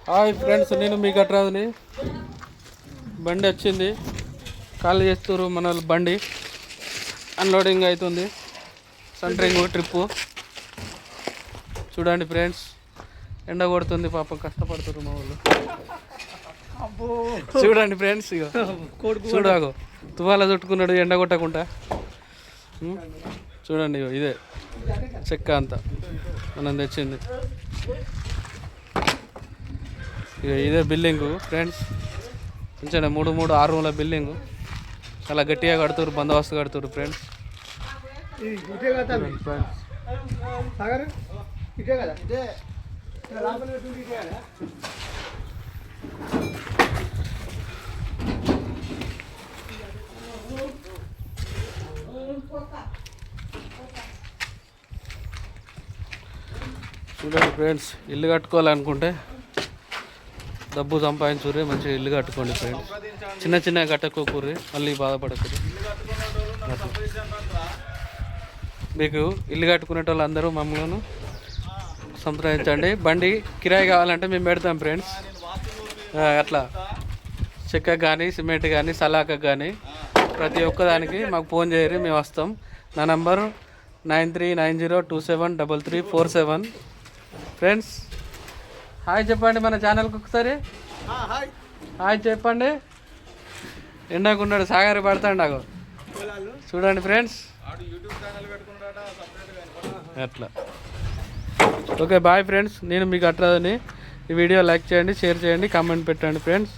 Hi friends, నేను మీ గట్రాజుని. బండి వచ్చింది, ఖాళీ చేస్తారు మన బండి. అన్లోడింగ్ అవుతుంది, సెంటరింగ్ ట్రిప్పు. చూడండి ఫ్రెండ్స్, ఎండ కొడుతుంది, పాపం కష్టపడుతున్నారు మా వాళ్ళు. చూడండి ఫ్రెండ్స్, ఇక చూడాగో తువాల చుట్టుకున్నాడు ఎండ కొట్టకుండా. చూడండి, ఇదే చెక్క అంతా మనం తెచ్చింది. ఇక ఇదే బిల్డింగు ఫ్రెండ్స్, కొంచెం 6 రూమ్ల బిల్డింగు. చాలా గట్టిగా కడుతున్నారు, బందోబస్తు కడుతున్నారు ఫ్రెండ్స్. చూడండి ఫ్రెండ్స్, ఇల్లు కట్టుకోవాలనుకుంటే డబ్బు సంపాదించుర్రి, మంచిగా ఇల్లు కట్టుకోండి ఫ్రెండ్స్. చిన్న చిన్నగా కట్టుకోకూర్రి, మళ్ళీ బాధపడకూడదు. మీకు ఇల్లు కట్టుకునే వాళ్ళు అందరూ మమ్మల్ని సంప్రదించండి. బండి కిరాయి కావాలంటే మేము పెడతాం ఫ్రెండ్స్. అట్లా చెక్క కానీ, సిమెంట్ కానీ, సలాక కానీ ప్రతి ఒక్కదానికి మాకు ఫోన్ చేయరు, మేము వస్తాం. నా నంబర్ 9390273347. ఫ్రెండ్స్ హాయ్ చెప్పండి మన ఛానల్కి ఒకసారి. హాయ్ చెప్పండి. ఎండాకున్నాడు, సాగర్ పడతాడు నాకు. చూడండి ఫ్రెండ్స్, అట్లా. ఓకే బాయ్ ఫ్రెండ్స్, నేను మీకు అట్రాదని. ఈ వీడియో లైక్ చేయండి, షేర్ చేయండి, కామెంట్ పెట్టండి ఫ్రెండ్స్.